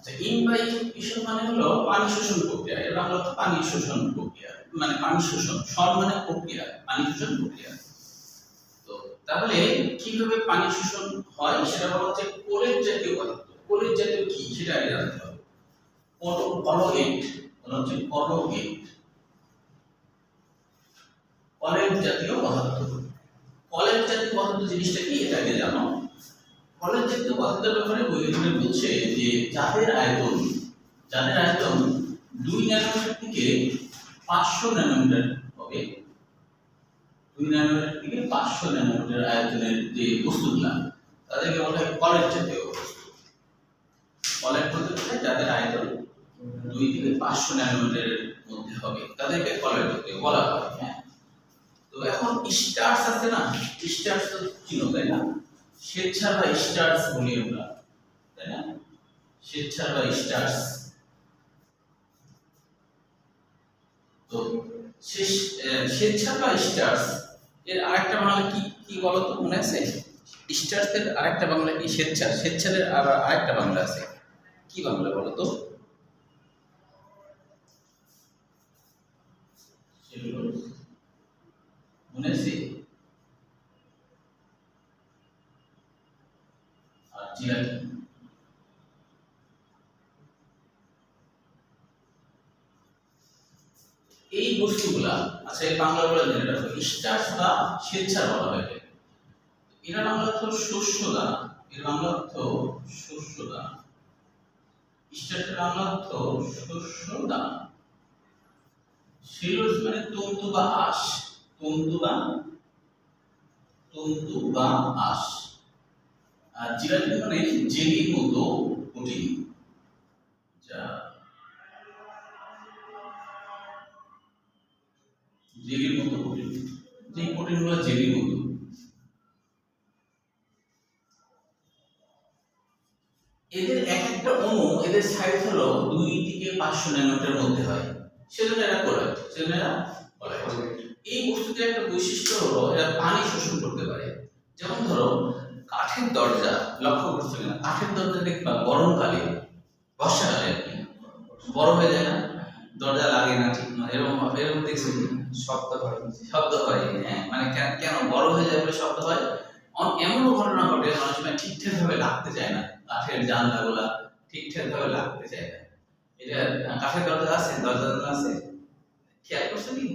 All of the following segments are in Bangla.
আচ্ছা, ইমবাইবেশন মানে হলো পানি শোষণ প্রক্রিয়া। এর বাংলা অর্থ পানি শোষণ প্রক্রিয়া, মানে পানি শোষণ, শোষণ মানে প্রক্রিয়া, পানি শোষণ প্রক্রিয়া। তো তাহলে কিভাবে পানি শোষণ হয় সেটা বলা হচ্ছে কোলের জাতীয় পদার্থ। কোলের জাতীয় কি সেটা আগে জানতে হবে। কলোগেট বলা হচ্ছে কলোগেট, কলের জাতীয় পদার্থ। কলের জাতীয় পদার্থ জিনিসটা কি এটা আগে জানো। কলের জাতীয় পদার্থের ব্যাপারে বৈজ্ঞানিকরা বলছে যে যাদের আয়তন 2 ন্যানোমিটার থেকে 500 ন্যানোমিটার হবে, 2 ন্যানোমিটার থেকে 500 ন্যানোমিটার আয়তনের যে বস্তুগুলা তাদেরকে বলা হয় কলের জাতীয় বস্তু। কলের পদার্থে যাদের আয়তন 2 থেকে 500 ন্যানোমিটারের মধ্যে হবে তাদেরকে কলের জাতীয় বলা হয়। হ্যাঁ, তো এখন স্টার্চ আছে না, স্টার্চ তো চিনো তাই না? স্বেচ্ছার বা স্টার্চ বলি আমরা, তাই না? স্বেচ্ছার বা স্টার্চ। তো স্বেচ্ছার বা স্টার্চ এর আরেকটা বাংলা কি কি বলো তো, মনে আছে? স্টার্চের আরেকটা বাংলা কি? স্বেচ্ছার আরেকটা বাংলা আছে, কি বাংলা বলো তো? মনে আছে? আর জিলাপি। এই বস্তুগুলা, আচ্ছা এই বাংলা বলে জেনে রাখো, স্টার্চ বা স্বেচ্ছার বলা হয়। এর বাংলা অর্থ শস্য দানা। এর বাংলা অর্থ শস্য দানা। স্টার্চের বাংলা অর্থ শস্য দানা। সেলুলোজ মানে তন্তু বা আঁশ, তন্তু বা আঁশ। আর জিলাটিন মানে জেলির মতো প্রোটিন, যা জেলির মতো প্রোটিন, যে প্রোটিনগুলো জেলির মতো। এদের এক একটা অণু, এদের সাইজ হলো 2 থেকে 500 ন্যানোমিটার মধ্যে হয়, সেজন্য এরা কোলাইট, এই বস্তুটির একটা বৈশিষ্ট্য হলো এরা পানি শোষণ করতে পারে। যেমন ধরো কাঠের দরজা, লক্ষ্য করছো কিনা, কাঠের দরজা দেখবা গরমকালে, বর্ষাকালে আর কি বড় হয়ে যায় না, দরজা লাগে না ঠিক না, এরকম দেখছি শব্দ হয়। হ্যাঁ, মানে কেন বড় হয়ে যায় বলে শব্দ হয়? এমনও ঘটনা ঘটে অনেক সময় ঠিকঠাক ভাবে লাগতে চায় না, কাঠের জানলাগুলা ঠিকঠাক ভাবে লাগতে চায় না। এটা কাঠের দরজা আছে, দরজা আছে, খেয়াল করছো কি?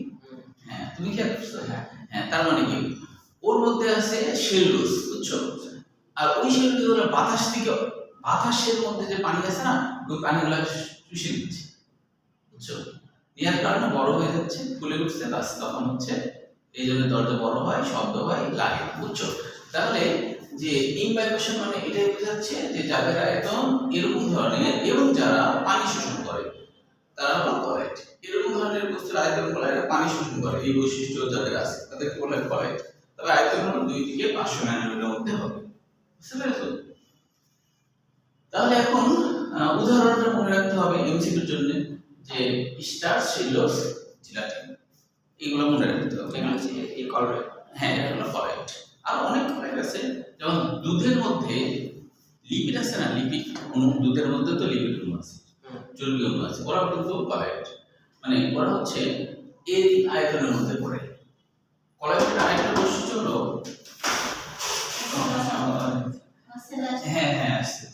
হ্যাঁ, তুমি খেয়াল করছো? হ্যাঁ, তার মানে কি ওর মধ্যে আছে সেলুলোজ, বুঝছো? আর ওই সেলুলোজ বাতাসের মধ্যে যে পানি আছে না, ওই পানিগুলো শুষে নিচ্ছে, বুঝছো? নেওয়ার কারণে বড় হয়ে যাচ্ছে, ফুলে উঠছে, বাস তখন হচ্ছে এই জন্য দরজা বড় হয়, শব্দ হয়, লাগে, বুঝছো? তাহলে যে ইমবাইবেশন মানে এটাই বোঝাচ্ছে যে যাদের আয়তন এরকম ধরনের এবং যারা পানি শোষণ করে তারা হলো কলাইট। এরকম ধরনের বস্তুর আয়তন বলা হয়, পানি শোষণ করে, এই বৈশিষ্ট্য যাদের আছে তাদেরকে বলা হয় কলাইট। তবে আয়তন হলো 2 থেকে 500 ন্যানোমিটার মধ্যে হবে, বুঝতে পেরেছো? তাহলে এখন উদাহরণটা মনে রাখতে হবে এমসিকিউর জন্য, যে স্টার্চ, সেলুলোজ, জিলাটিন, এগুলো মনে রাখতে হবে। এই কলাইট, হ্যাঁ এটা হলো কলাইট। আর অনেক কলাইট আছে, যেমন দুধের মধ্যে লিপিড আছে না, লিপিড অণু, দুধের মধ্যে তো লিপিড অণু আছে, চর্বি অণু আছে, ওরা কিন্তু কলাইট, মানে ওরা হচ্ছে এই আয়তনের মধ্যে পড়ে। কলাইটের আরেকটা বৈশিষ্ট্য হলো, হ্যাঁ হ্যাঁ আসছে,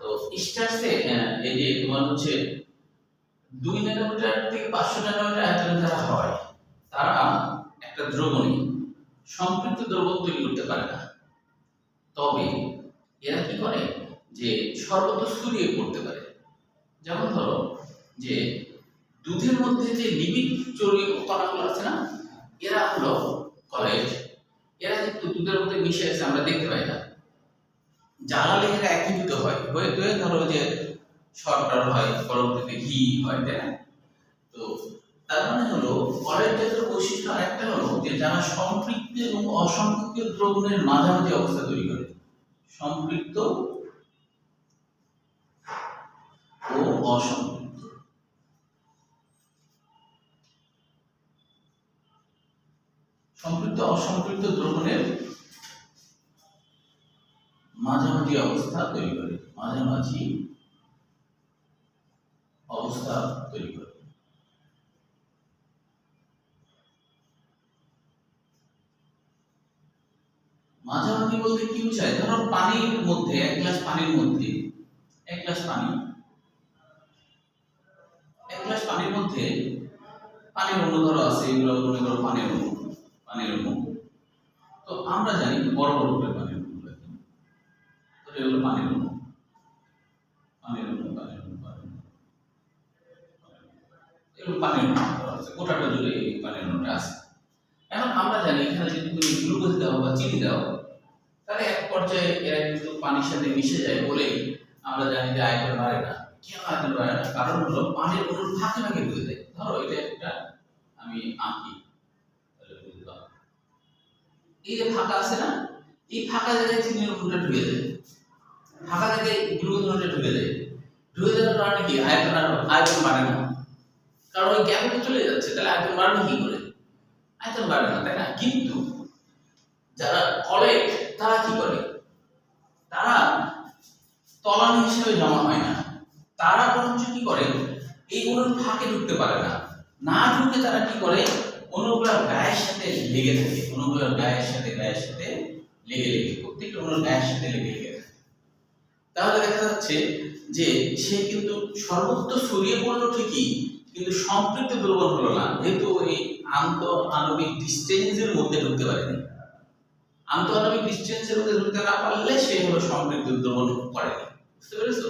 তো স্টার্চে এই যে তোমার হচ্ছে 2 ন্যানোমিটার থেকে 500 ন্যানোমিটার আয়তনে যারা হয় তারা একটা দ্রবণী, সম্পৃক্ত দ্রবণ তৈরি করতে পারে না। তবে এরা কি করে যে সর্বত্র ছড়িয়ে পড়তে পারে। যেমন ধরো যে দুধের মধ্যে যে লিপিড চর্বি কণাগুলো আছে না, এরা হলো কলাইট। এরা কিন্তু দুধের মধ্যে মিশে আছে, আমরা দেখতে পাই না, জ্বালালে এরা একীভূত হয়, হয়ে ধরো যে শর্টকাট হয়, পরবর্তীতে ঘি হয়, তাই না? তো তার মানে হলো কলাইট জাতীয় বৈশিষ্ট্য আরেকটা হলো যে যারা সম্পৃক্ত এবং অসম্পৃক্ত দ্রবণের মাঝামাঝি অবস্থা তৈরি করে। সম্পৃক্ত ও অসম্পৃক্ত, সম্পৃক্ত অসম্পৃক্ত দ্রবণের মাঝামাঝি অবস্থা তৈরি করে, মাঝামাঝি অবস্থা তৈরি করে। মাঝামাঝি বলতে কি বোঝায়? ধরো পানির মধ্যে, এক গ্লাস পানির মধ্যে, এক গ্লাস পানির মধ্যে পানির অণু ধরো আছে, এগুলো মনে করো পানির অণু। তো আমরা জানি বড় বড় করে পানির অণুগুলো, তো এগুলো পানির অণু, এগুলো পানির অণু আছে, গোটাটা জুড়ে পানির অণুটা আছে। এখন আমরা জানি এখানে যদি তুমি গ্লুকোজ দাও বা চিনি দাও, তাহলে এক পর্যায়ে এরা কিন্তু পানির সাথে মিশে যায় বলেই আমরা জানি যে আয়তন বাড়ে না। কেন আয়তন বাড়ে না? কারণ হলো পানির অণুর ফাঁকে ফাঁকে ঢুকে যায়। ধরো এটা একটা আমি আঁকি, এই যে ফাঁকা আছে না, এই ফাঁকা জায়গায় চিনির অণুটা ঢুকে যায়, ফাঁকা জায়গায় গ্লুকোজ অণুটা ঢুকে যায়। ঢুকে যাওয়ার কারণে কি আয়তন বাড়ে না, কারণ ওই গ্যাপে চলে যাচ্ছে। তাহলে আয়তন বাড়বে কি করে? আয়তন বাড়বে না, তাই না? কিন্তু যারা কলেট তারা কি করে? তারা তলানি হিসেবে জমা হয় না, তারা বরঞ্চ কি করে, এই অণুর ফাঁকে ঢুকতে পারে না, না ঢুকে তারা কি করে, অণুগুলোর গায়ের সাথে লেগে থাকে, অণুগুলোর গায়ের সাথে লেগে প্রত্যেকটা অণুর গায়ের সাথে লেগে থাকে। তাহলে দেখা যাচ্ছে যে সে কিন্তু সর্বত্র ছড়িয়ে পড়লো ঠিকই, কিন্তু সম্পৃক্ত দ্রবণ হলো না, যেহেতু এই আন্তঃআণবিক ডিসটেন্সের মধ্যে ঢুকতে পারেনি। আন্তঃআণবিক ডিসটেন্সের মধ্যে ঢুকতে না পারলে সে হলো সম্পৃক্ত দ্রবণ করেনি। বুঝতে পেরেছো?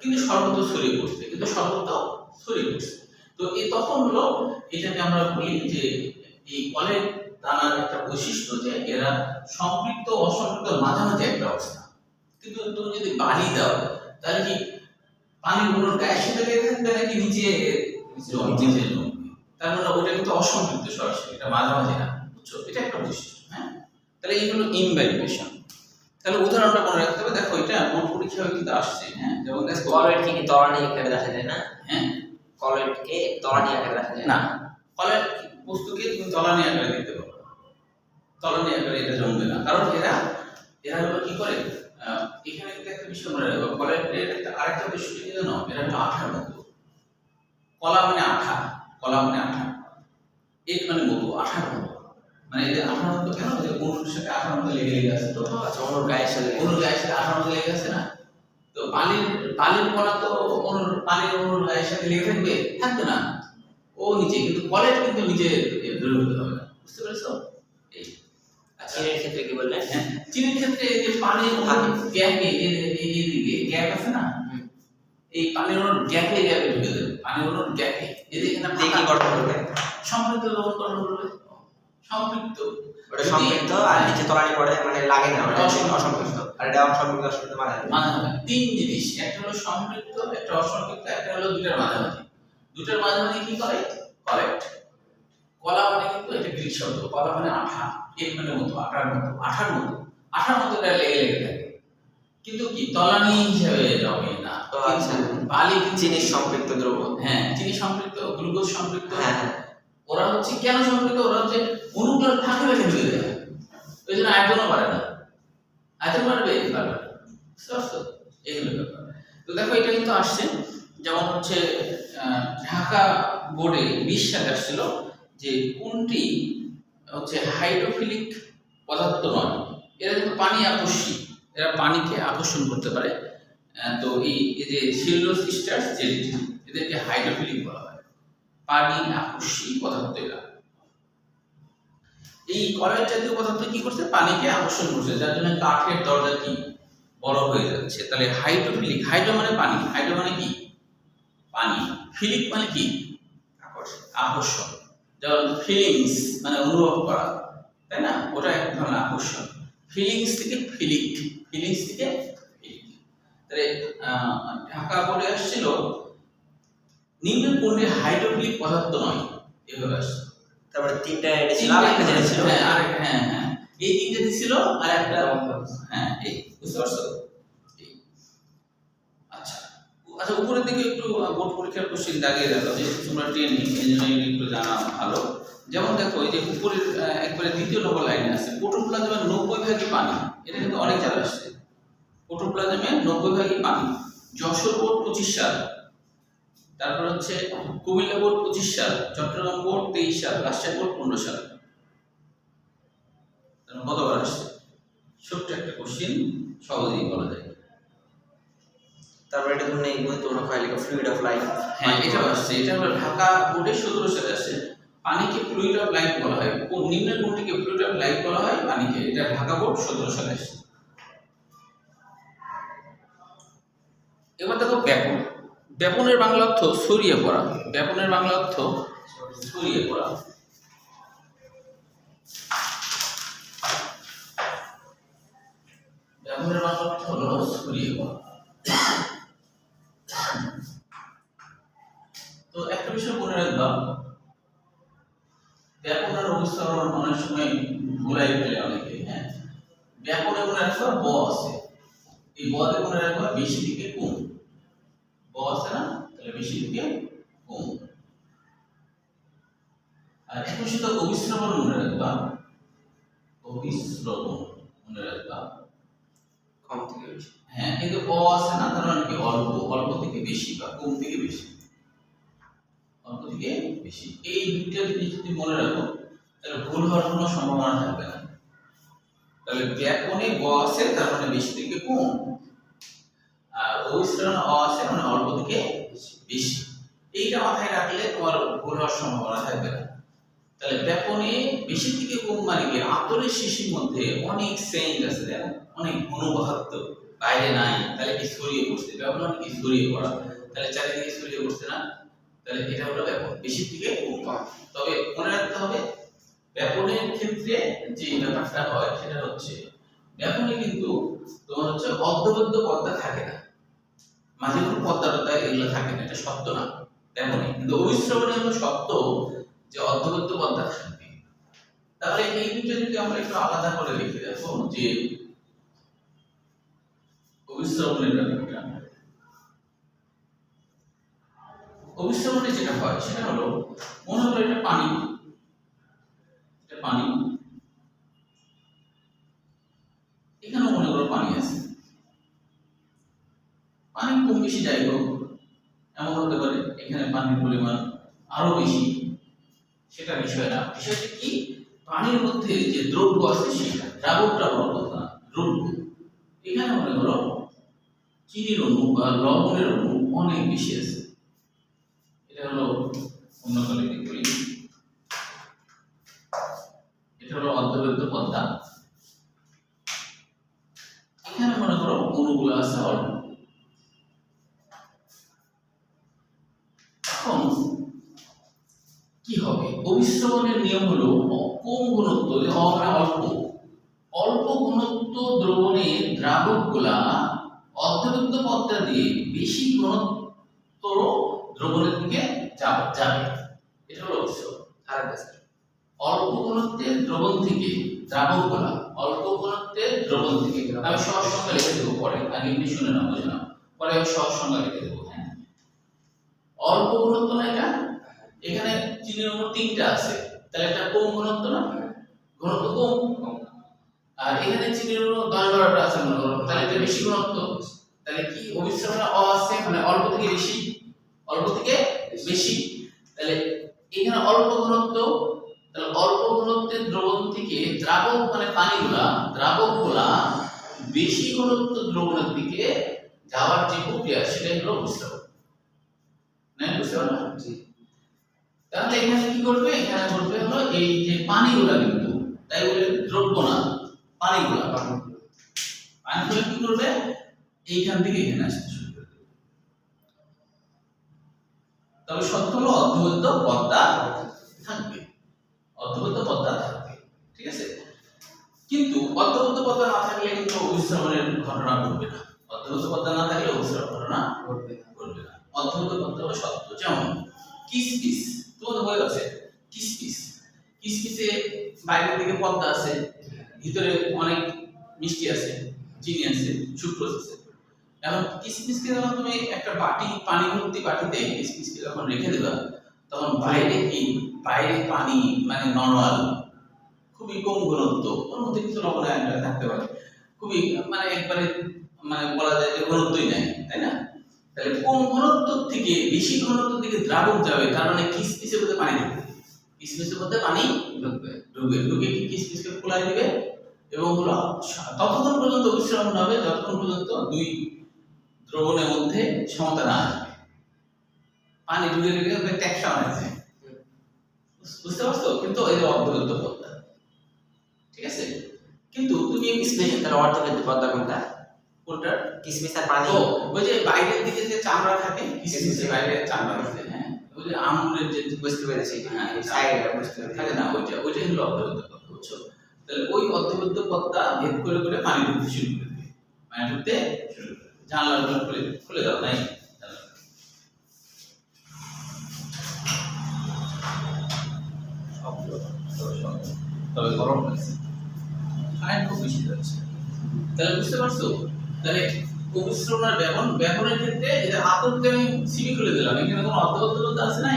কিন্তু সর্বত্র ছড়িয়ে পড়ছে, তো এই তখন হলো, এটাকে আমরা বলি যে এই কলের দানার একটা বৈশিষ্ট্য যে এরা সম্পৃক্ত অসম্পৃক্ত মাঝামাঝি একটা অবস্থা। কিন্তু তুমি যদি বাড়ি দাও, তাহলে কি পানির অণুর গায়ের সাথে লেগে থাকবে নাকি নিচে জমবে? তার মানে ওটা কিন্তু অসম্পৃক্ত সরাসরি, এটা মাঝামাঝি না। বুঝছো? এটা একটা বৈশিষ্ট্য। হ্যাঁ, তাহলে এই হলো ইমবাইবেশন। তাহলে উদাহরণটা মনে রাখতে হবে। দেখো এটা বোর্ড পরীক্ষায় কিন্তু আসছে। হ্যাঁ, যেমন দেখো কলয়েডকে কি তলানি আকারে দেখা যায় না? হ্যাঁ, কলয়েডকে তলানি আকারে দেখা যায় না, কলের বস্তুকে তুমি তলানি আকারে দেখতে পারো, তলানি আকারে এটা জমবে না, কারণ এরা হলো কি করে, এখানে কিন্তু একটা বিষয় মনে রাখবে, কলের একটা আরেকটা বিষয় কি জানো, এরা হলো আঠার মতো। কলা মানে আঠা, এক মানে মতো, আঠার মতো। মানে এই যে আঠার মতো কেন, যে অণুর সাথে আঠার মতো লেগে আছে, তো আচ্ছা, অণুর গায়ের সাথে আঠার মতো লেগে আছে না? তো বালির কণা তো পানির অণুর গায়ের সাথে লেগে থাকবে না, ও নিচে, কিন্তু কলের কিন্তু নিচে দ্রবীভূত হবে না। বুঝতে পেরেছো? এই চিনির ক্ষেত্রে কি বললেন? হ্যাঁ, চিনির ক্ষেত্রে এই যে পানির গ্যাপে, এইদিকে গ্যাপ আছে না, এই পানির অণুর গ্যাপে ঢুকে যাবে, পানির অণুর গ্যাপে এখানে কি গঠন করবে? সম্পৃক্ত দ্রবণ গঠন করবে। সম্পৃক্ত, ওটা সম্পৃক্ত আর নিচে তলানি পড়ে, মানে লাগে না, ওটা অসম্পৃক্ত। আর এটা অসম্পৃক্ত মাঝামাঝি। তিন জিনিস, একটা হলো সম্পৃক্ত, একটা অসম্পৃক্ত, একটা হলো দুটার মাঝামাঝি কি করে? কলেক্ট। কলা মানে কিন্তু এটা গ্রিক শব্দ, কলা মানে আঠা, এক মানে মতো, আঠার মতো এটা লেগে থাকে, কিন্তু কি তলানি হিসেবে জমে না। তো আচ্ছা, বালি চিনির সম্পৃক্ত দ্রবণ। হ্যাঁ, চিনি সম্পৃক্ত, গ্লুকোজ সম্পৃক্ত। হ্যাঁ, ওরা হচ্ছে কেন সম্পৃক্ত? ওরা হচ্ছে অণুগুলোর ফাঁকে ফাঁকে ঢুকে যায়, ওই জন্য আয়তনও বাড়ে না। আয়তন বাড়বে? বাড়বে না। বুঝতে পারছো? এইগুলো ব্যাপার। তো দেখো এটা কিন্তু আসছে, যেমন হচ্ছে ঢাকা বোর্ডে 20 সালে আসছিল যে কোনটি হচ্ছে হাইড্রোফিলিক পদার্থ নয়। এরা কিন্তু পানি আকর্ষী, এরা পানিকে আকর্ষণ করতে পারে। তো এই যে সিলুলোসিস্টার্স জেলি, এদেরকে হাইড্রোফিলিক বলা হয়, পানি আকর্ষী পদার্থ এরা। এই কলের জাতীয় পদার্থ কি করছে? পানিকে আকর্ষণ করছে, যার জন্য কাঠের দরজা কি বড় হয়ে যাচ্ছে। তাহলে হাইড্রোফিলিক, হাইড্রো মানে পানি, হাইড্রো মানে কি পানি, ফিলিক মানে কি আকর্ষণ। যেমন ফিলিংস মানে অনুভব করা, তাই না? ওটা এক ধরনের আকর্ষণ। ফিলিংস থেকে ফিলিক। তাহলে ঢাকা বোর্ডে আসছিল নিম্ন কোনটি হাইড্রোফিলিক পদার্থ নয়, এভাবে আসছে। তারপরে তিনটা এটা ছিল, আরেকটা যেটা ছিল, হ্যাঁ, এই তিনটা দিছিল, আর একটা, হ্যাঁ, এই বুঝতে পারছো? আচ্ছা, আচ্ছা উপরের দিকে একটু বোর্ড পরীক্ষার কোশ্চেন দাগিয়ে রাখো, যেহেতু তোমরা ট্রেনিং ইঞ্জিনিয়ারিং একটু জানা ভালো। যেমন দেখো এই যে উপরের একবারে দ্বিতীয় নম্বর লাইনে আছে প্রোটোপ্লাজমের 90% পানি, এটা কিন্তু অনেক জায়গায় আসছে। প্রোটোপ্লাজমের 90% পানি। যশোর বোর্ড 25 সাল, তারপর হচ্ছে কুমিল্লা বোর্ড 25 সাল, চট্টগ্রাম বোর্ড 23 সাল, রাজশাহী বোর্ড 15 সাল। তাহলে কতবার আসছে? ছোট্ট একটা কোশ্চেন, সহজেই বলা যায়। তারপরে এটা তুমি এই বই তোমরা কয় লেখা ফ্লুইড অফ লাইফ। হ্যাঁ এটাও আসছে, এটা হলো ঢাকা বোর্ডে 17 সালে আসছে। পানিকে ফ্লুইড অফ লাইফ বলা হয়, কোন নিম্নের কোনটিকে ফ্লুইড অফ লাইফ বলা হয়? পানিকে। এটা ঢাকা বোর্ড 17 সালে আসছে। এবার দেখো ব্যাপন। ব্যাপনের বাংলা অর্থ ছড়িয়ে পড়া। ব্যাপনের বাংলা অর্থ ছড়িয়ে পড়া। ব্যাপনের বাংলা অর্থ হলো ছড়িয়ে পড়া। তো একটা বিষয় মনে রাখবা, ব্যাপন আর অভিসরণ অনেক সময় ভুলাই ফেলে অনেকে। হ্যাঁ, ব্যাপনে মনে রাখবা ব আছে, এই বতে মনে রাখবা বেশি থেকে কম। ব আছে না, তাহলে বেশি থেকে কম। আর একই সাথে অভিশ্রবণ মনে রাখবা, অভিশ্রবণ মনে রাখবা কম থেকে বেশি। হ্যাঁ, কিন্তু অ আছে না, তার মানে কি অল্প, অল্প থেকে বেশি বা কম থেকে বেশি, অল্প থেকে বেশি। এই দুইটা জিনিস যদি মনে রাখো তাহলে ভুল হওয়ার কোনো সম্ভাবনা থাকবে না। তাহলে ব্যাকরণে গ আছে, তার মানে বেশি থেকে কম, আর অভিশ্রবণে অ আছে, মানে অল্প থেকে বেশি। এইটা মাথায় রাখলে তোমার ভুল হওয়ার সম্ভাবনা থাকবে না। তাহলে ব্যাকরণে বেশি থেকে কম মানে কি, আতরের শিশির মধ্যে অনেক সেন্ট আছে, দেখো অনেক ঘনবহাত্য বাইরে নাই, তাহলে কি ছড়িয়ে পড়ছে। ব্যাকরণ মানে কি ছড়িয়ে পড়া, তাহলে চারিদিকে ছড়িয়ে পড়ছে না, তাহলে এটা হলো ব্যাকরণ বেশি থেকে কম। তবে মনে রাখতে হবে ব্যাকরণের ক্ষেত্রে যে ব্যাপারটা হয় সেটা হচ্ছে ব্যাকরণে কিন্তু তোমার হচ্ছে অর্ধবদ্ধ পদ্মা থাকে না, মাঝে কোনো পদ্মা টদ্মা এগুলো থাকে না, এটা সত্য না ব্যাকরণে। কিন্তু অভিশ্রবণে হলো সত্য যে অর্ধবদ্ধ পদ্মা থাকবে। তাহলে এই দুটো যদি আমরা একটু আলাদা করে লিখে দেখো যে অভিশ্রবণের ব্যাপারটা, অভিশ্রবণে যেটা হয় সেটা হলো মনে হলো এটা পানি, এটা পানি, এখানে মনে করো পানি আছে, পানি কম বেশি যাই হোক, এমন হতে পারে এখানে পানির পরিমাণ আরো বেশি, সেটা বিষয় না। বিষয়টা কি, পানির মধ্যে যে দ্রব্য আছে সেটা দ্রাবকটা বড় কথা না, দ্রব্য। এখানে মনে করো চিনির অণু বা লবণের অণু অনেক বেশি আছে, এটা হলো অন্য কালে করি, এটা হলো অর্ধবদ্ধ পদ্মা। এখানে মনে করো অণুগুলো আছে অল্প। এখন কি হবে, অভিশ্রবণের নিয়ম হলো কম ঘনত্ব, যে মানে অল্প, অল্প ঘনত্ব দ্রবণে দ্রাবকগুলা অর্ধবদ্ধ পদ্মা দিয়ে বেশি ঘনত্ব দ্রবণের দিকে যাবে, এটা হলো অভিশ্রবণ। অল্প ঘনত্বের দ্রবণ থেকে দ্রাবকগুলা, অল্প ঘনত্বের দ্রবণ থেকে, আমি সহজ সংখ্যা লিখে দেবো পরে, আগে এমনি শুনে না বুঝে না, পরে আমি সহজ সংখ্যা লিখে দেবো। হ্যাঁ, অল্প ঘনত্ব না এটা, এখানে চিনির অণু 3টা আছে, তাহলে এটা কম ঘনত্ব না, ঘনত্ব কম। আর এখানে চিনির অণু 10-12টা আছে মনে করো, তাহলে এটা বেশি ঘনত্ব। তাহলে কি অভিশ্রবণে অ আছে, মানে অল্প থেকে বেশি, অল্প থেকে বেশি। তাহলে এখানে অল্প ঘনত্ব, তাহলে অল্প ঘনত্বের দ্রবণ থেকে দ্রাবক মানে পানিগুলা, দ্রাবকগুলা বেশি ঘনত্ব দ্রবণের দিকে যাওয়ার যে প্রক্রিয়া সেটাই হলো অভিশ্রবণ। না বুঝতে পারলাম? জি। তাহলে এখানে কি করবে, এখানে করবে হলো এই যে পানিগুলা, কিন্তু তাই বলে দ্রব্য না, পানিগুলা, পানিগুলা কি করবে, এইখান থেকে এখানে আসতে শুরু করবে। তবে সত্য হলো অর্ধবদ্ধ পদ্মা থাকবে, অর্ধবদ্ধ পদ্মা থাকবে, ঠিক আছে। কিন্তু অর্ধবদ্ধ পদ্মা না থাকলে কিন্তু অভিশ্রবণের ঘটনা ঘটবে না, অর্ধবদ্ধ পদ্মা না থাকলে অভিশ্রবণ ঘটনা ঘটবে না। অর্ধবদ্ধ পদ্মা হলো সত্য। যেমন কিসমিস, তোমাদের বই আছে কিসমিস, কিসমিসে বাইরের দিকে পদ্মা আছে, ভিতরে অনেক মিষ্টি আছে, চিনি আছে, সুক্রোজ আছে। এখন কিসমিসকে যখন তুমি একটা বাটি পানি ভর্তি বাটিতে কিসমিসকে যখন রেখে দেবা, তখন বাইরে পানি মানে নরমাল, খুবই কম ঘনত্ব, ওর মধ্যে কিছু লবণ আয়ন থাকতে পারে, খুবই মানে একবারে মানে বলা যায় যে ঘনত্বই নাই, তাই না? তাহলে কম ঘনত্ব থেকে বেশি ঘনত্ব দিকে দ্রাবক যাবে, তার মানে কিসমিসের মধ্যে পানি ঢুকবে, কিসমিসের মধ্যে পানি ঢুকে কি কিসমিসকে ফুলাই দিবে এবং হলো ততক্ষণ পর্যন্ত বিশ্রাম হবে যতক্ষণ পর্যন্ত দুই দ্রবণের মধ্যে সমতা না আসবে। পানি ঢুকে ঢুকে ট্যাক্সা আছে, বুঝতে পারছো? কিন্তু এই যে অর্ধবৃত্ত পদ্মা, ঠিক আছে? কিন্তু তুমি কিসমিস তার অর্ধবৃত্ত পদ্মা কোনটা? কোনটা? কিসমিস আর পানি। ও ওই যে বাইরের দিকে যে চামড়া থাকে, কিসমিসের বাইরে চামড়া আছে, হ্যাঁ, ওই যে আঙুরের যে বুঝতে পেরেছি, হ্যাঁ সাইডে বুঝতে পেরেছি থাকে না, ওইটা হলো অর্ধবৃত্ত পদ্মা, বুঝছো? তাহলে ওই অর্ধবৃত্ত পদ্মা ভেদ করে করে পানি ঢুকতে শুরু করবে, পানি ঢুকতে শুরু করবে। জানলাগুলো খুলে দাও, নাই তবে গরম লাগছে, কারেন্ট খুব বেশি যাচ্ছে। তাহলে বুঝতে পারছো? তাহলে অমিশ্রণ আর ব্যাপনের ক্ষেত্রে এটা আতঙ্কে আমি সিবি খুলে দিলাম, এখানে কোনো অর্ধবদ্ধ পদ্মা আছে নাই,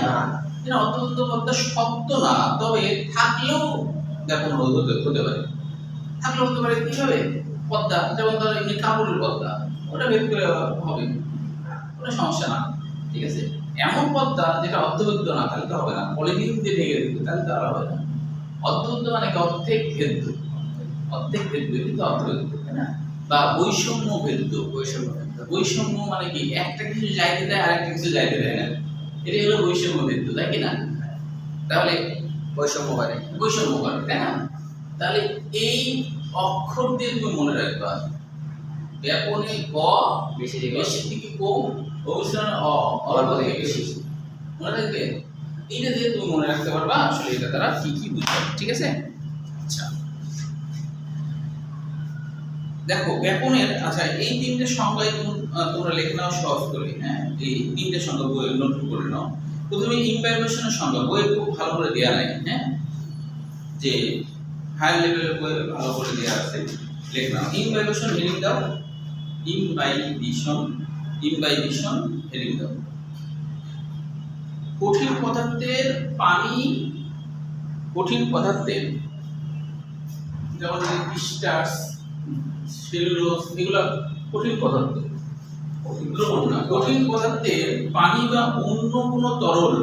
এটা অর্ধবদ্ধ পদ্মা শব্দ না, তবে থাকলেও ব্যাপন হতে পারে, থাকলেও হতে পারে কিভাবে? পদ্মা যেমন ধরো এমনি কাপড়ের পদ্মা, ওটা ভেদ করে হবে, কোনো সমস্যা না, ঠিক আছে? এমন পদ্মা যেটা অর্ধবদ্ধ না, তাহলে তো হবে না, পলিথিন দিয়ে ঢেকে দিতে, তাহলে তো আর হবে না। অর্ধবদ্ধ মানে কি? অর্ধেক ভেদ্য, অর্ধেক ভেদ্য কিন্তু অর্ধবদ্ধ, তাই না? বা বৈষম্য ভেদ্য, বৈষম্য মানে কি? একটা কিছু যাইতে দেয় আরেকটা কিছু যাইতে দেয় না, এটাই হলো বৈষম্য ভেদ্য, তাই কি না? তাহলে বৈষম্য করে, তাই না? তাহলে এই অক্ষর দিয়ে তুমি মনে রাখবা, ব্যাপনে ক বেশি থেকে কম, অবস্থানে অল্প থেকে বেশি, মনে রাখবে। এইটা দিয়ে তুমি মনে রাখতে পারবা আসলে এটা তারা কি কি বুঝায়, ঠিক আছে? আচ্ছা দেখো ব্যাপনের, আচ্ছা এই তিনটে সংজ্ঞায় তোমরা লিখে নাও সহজ করে, হ্যাঁ, এই তিনটে সংজ্ঞা বই নোট করে নাও। প্রথমে ইমবাইবেশনের সংজ্ঞা বইয়ে খুব ভালো করে দেয়া নাই, হ্যাঁ, যে হাই লেভেলের বইয়ে ভালো করে দেয়া আছে, লিখে নাও। ইমবাইবেশন হেডিং দাও, ইমবাইবেশন হেডিং দাও। কঠিন পদার্থের যেমন স্টার্চ, সেলুলোজ, এগুলো কঠিন পদার্থ, দ্রবণ না। কঠিন পদার্থের পানি বা অন্য কোনো তরল,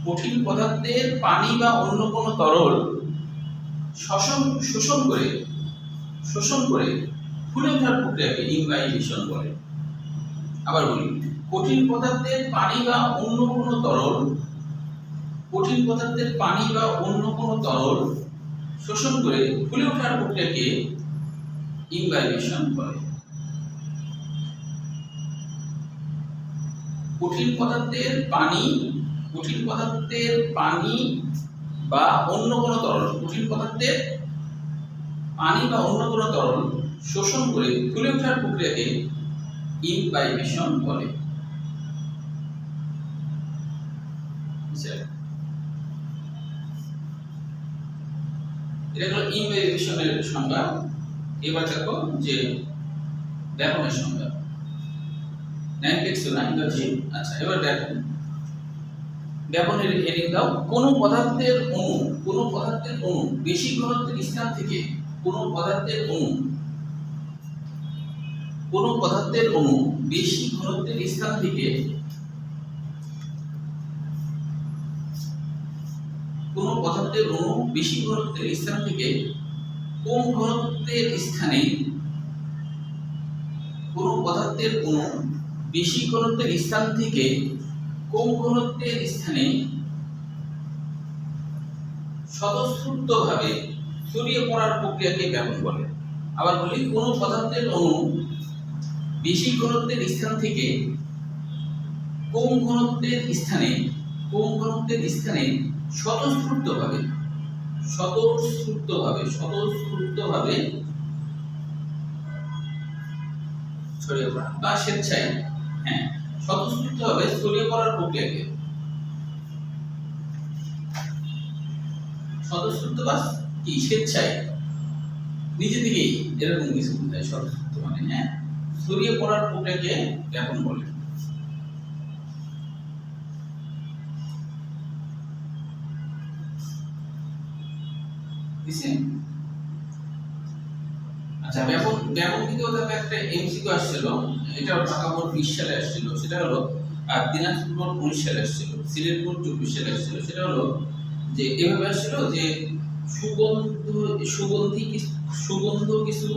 কঠিন পদার্থের পানি বা অন্য কোনো তরল শোষণ করে ফুলে ওঠার প্রক্রিয়াকে ইমবাইবেশন বলে। আবার বলি, কঠিন পদার্থের পানি বা অন্য কোনো তরল, কঠিন পদার্থের পানি বা অন্য কোনো তরল শোষণ করে ফুলে ওঠার প্রক্রিয়াকে ইমবাইবেশন বলে। কঠিন পদার্থের পানি বা অন্য কোনো তরল, কঠিন পদার্থের পানি বা অন্য কোনো তরল শোষণ করে ফুলে ওঠার প্রক্রিয়াকে ইমবাইবেশন বলে। এটা হলো ইমবাইবেশনের সংজ্ঞা। এবার দেখো যে ব্যাপনের সংজ্ঞা, আচ্ছা এবার দেখো ব্যাপনের হেডিং দাও। কোন পদার্থের অণু বেশি ঘনত্বের স্থান থেকে বেশি ঘনত্বের স্থান থেকে কম ঘনত্বের স্থানে স্বতঃস্ফূর্তভাবে ছড়িয়ে পড়ার প্রক্রিয়াকে ব্যাপন বলে। আবার বলি, কোন পদার্থের অণু বেশি ঘনত্বের স্থান থেকে কম ঘনত্বের স্থানে স্বতঃস্ফূর্তভাবে ছড়িয়ে পড়া বা স্বেচ্ছায়, হ্যাঁ, স্বতঃস্ফূর্তভাবে ছড়িয়ে পড়ার প্রক্রিয়াকে স্বতঃস্ফূর্ত বা কি স্বেচ্ছায় নিজে থেকেই এরকম কিছু বোঝায় স্বতঃস্ফূর্ত। মানে, হ্যাঁ, ছড়িয়ে পড়ার প্রক্রিয়াকে ব্যাপন বলে। বুঝছেন? আচ্ছা, ব্যাপন ব্যাপন দ্বিতীয় ধাপে একটা এমসিকিউ আসছিল, এটা ঢাকা বোর্ড 20 সালে আসছিল, সেটা হলো দিনাজপুর বোর্ড 19 সালে আসছিল, সিলেট বোর্ড 24 সালে আসছিল। সেটা হলো যে এভাবে আসছিল যে সুগন্ধ কিছু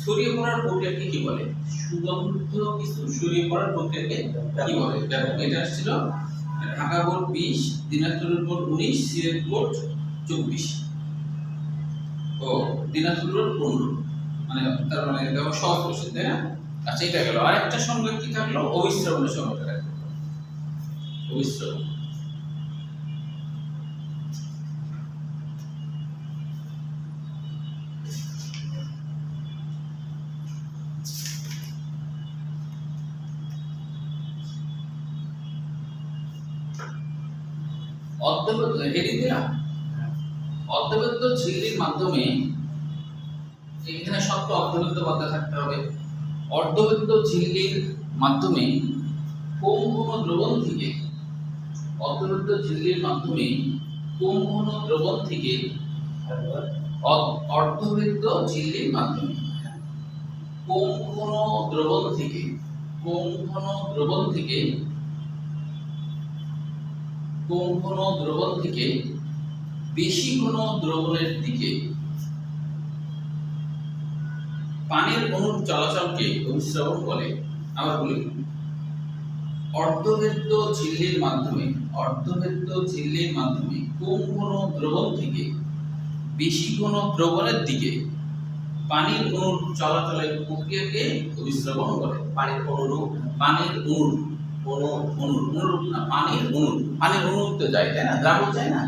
ছড়িয়ে পড়ার প্রক্রিয়াকে কি বলে? সুগন্ধ কিছু ছড়িয়ে পড়ার প্রক্রিয়াকে কি বলে? ব্যাপক এটা আসছিল Dhaka board 20, Dinajpur board 19, Sylhet board 24 ও দিনাজপুর বোর্ড 15। মানে তার মানে এটা সহজ কোশ্চেন, তাই না? আচ্ছা, এটা গেল। আরেকটা সংজ্ঞা কি থাকলো? অবিশ্রাবণের সংজ্ঞাটা রাখবো। অবিশ্রাবণ অর্ধবেদ্য হেডিং দিলাম। অর্ধবেদ্য ঝিল্লির মাধ্যমে, এখানে শব্দ অর্ধবেদ্য বাধ্যা থাকতে হবে। অর্ধবেদ্য ঝিল্লির মাধ্যমে কোন কোন দ্রবণ থেকে, অর্ধবেদ্য ঝিল্লির মাধ্যমে কোন কোন দ্রবণ থেকে, অর্ধবেদ্য ঝিল্লির মাধ্যমে কোন কোন দ্রবণ থেকে, কোন কোন দ্রবণ থেকে, কোন কোন দ্রবণ থেকে বেশি কোন দ্রবণের দিকে পানির অণুর চলাচলকে অভিস্রবণ বলে। আবার বলি, অর্ধবেদ্য ঝিল্লির মাধ্যমে, অর্ধবেদ্য ঝিল্লির মাধ্যমে কোন কোন দ্রবণ থেকে বেশি কোন দ্রবণের দিকে পানির অণুর চলাচলের প্রক্রিয়াকে অভিস্রবণ বলে। পানির অণু, পানির অণু, পানির অণু তো যায়, তাই না? দ্রাবক যায় না?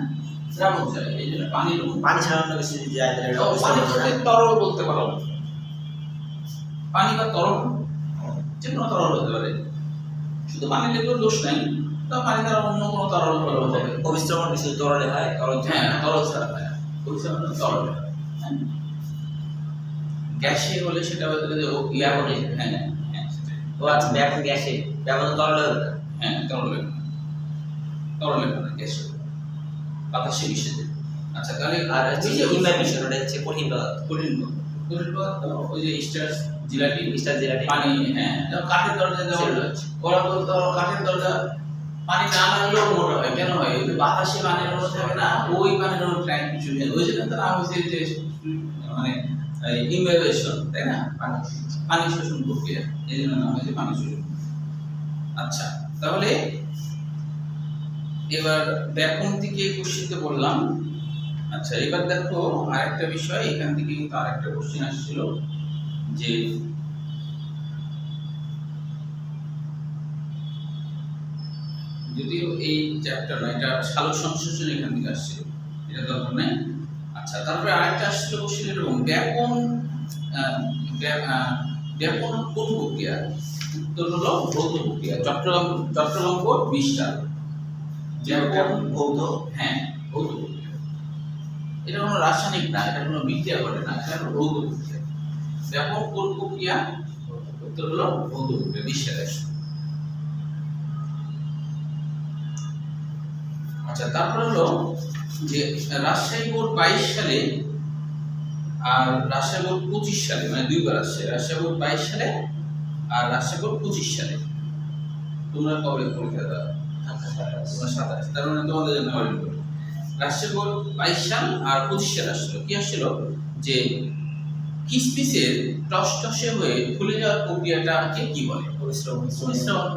দ্রাবক যায়, এই জন্য পানির অণু। পানি ছাড়ানো কিছু যায় তাহলে এটা পানি অবিশ্রাবণ বলতে না? তরল বলতে পারো, পানি বা তরল, যে কোনো তরল হতে পারে। শুধু পানি লিখলেও দোষ নাই, তা পানি দ্বারা অন্য কোনো তরল হলেও হবে। অবিশ্রাবণ কিছু তরলে হয়, তরল ছাড়া হ্যাঁ, না। তরল ছাড়া হয় না, অবিশ্রাবণ তরল হয়। হ্যাঁ। গ্যাসে হলে সেটা বলতে যে ইয়া বলে, হ্যাঁ হ্যাঁ সেটাই। ও আচ্ছা, ব্যাপন গ্যাসে, ব্যাপন তরলে হবে না। হ্যাঁ, তরলে তরলে না, গ্যাসে বাতাসে মিশে যায়। আচ্ছা, তাহলে আর হচ্ছে যে ইমবাইবেশন, ওটা হচ্ছে কঠিন পদার্থ, কঠিন পদার্থ, ওই যে স্টার জিলাপি, মিস্টার জিরাটি। পানি, হ্যাঁ, যেমন কাঠের দরজা, যেমন সেগুলো হচ্ছে। ওরা বলতো কাঠের দরজা পানি না লাগলেও মোটা হয়। কেন হয়? ওই যে বাতাসে পানির অণু থাকে না, ওই পানির অণু ট্যাঙ্ক কিছু নেই, ওই জন্য তো নাম হয়েছে যে মানে ইমবাইবেশন, তাই না? পানি শোষণ প্রক্রিয়া, এই জন্য নাম হয়েছে পানি শোষণ। আচ্ছা, তাহলে এবার ব্যাপন থেকে কোশ্চেনতে বললাম। আচ্ছা, এবার দেখো আরেকটা বিষয়, এখান থেকে কিন্তু আরেকটা কোশ্চেন আসছিল যে যদিও এই চ্যাপ্টার না, এটা সালোক সংশ্লেষণ এখান থেকে আসছিল, এটা দরকার নাই। আচ্ছা, তারপরে আরেকটা আসছিল কোশ্চেন এরকম, ব্যাপন ব্যাপন কোন প্রক্রিয়া? উত্তর হলো ভৌত প্রক্রিয়া। চট্টগ্রাম বোর্ড 20 সাল। ব্যাপন ভৌত, হ্যাঁ, ভৌত প্রক্রিয়া। এটা কোনো রাসায়নিক না, এটা কোনো বিক্রিয়া ঘটে না, এটা হলো ভৌত প্রক্রিয়া। ব্যাপন কোন প্রক্রিয়া? উত্তর হলো ভৌত প্রক্রিয়া, 20 সালে আসছে। আচ্ছা, তারপর হলো যে রাজশাহী বোর্ড 22 সালে আর রাজশাহী বোর্ড 25 সালে, মানে দুইবার আসছে, রাজশাহী বোর্ড 22 সালে আর রাজশাহী বোর্ড 25 সালে। তোমরা কবে পরীক্ষা দাও? তোমরা 27, তার মানে তোমাদের জন্য অনেক বড়। রাজশাহী বোর্ড 22 সাল আর 25 সালে আসছিল। কি আসছিল? যে কিসমিসের টসটসে হয়ে ফুলে যাওয়ার প্রক্রিয়াটাকে কি বলে? অবিশ্রাবণ। মিশ্রণ।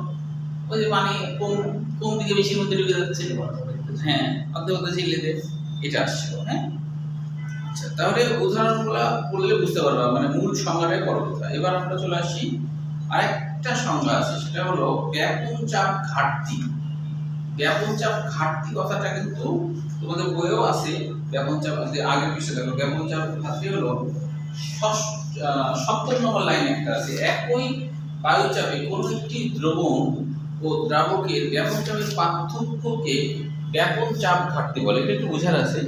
ওই যে পানি কোন কোন দিকে বেশি মধ্যে ঢুকে যাচ্ছে, হ্যাঁ, অর্ধেক ঝিল্লিতে, এটা আসছিল। হ্যাঁ, আচ্ছা, তাহলে উদাহরণগুলো পড়লে বুঝতে পারবা, মানে মূল সংজ্ঞাটাই বড় কথা। এবার আমরা চলে আসি আরেকটা সংজ্ঞা আছে, সেটা হলো ব্যাপন চাপ ঘাটতি। ব্যাপন চাপ ঘাটতি কথাটা কিন্তু তোমাদের বইয়েও আছে। ব্যাপন চাপ, আগের বিষয় দেখো, ব্যাপন চাপ ঘাটতি হলো 70 নম্বর লাইনে একটা আছে, একই বায়ুচাপে কোনো একটি দ্রবণ ও দ্রাবকের ব্যাপন চাপের পার্থক্যকে ব্যাপন চাপ ঘাটতি বলে। এটা একটু বোঝার আছে,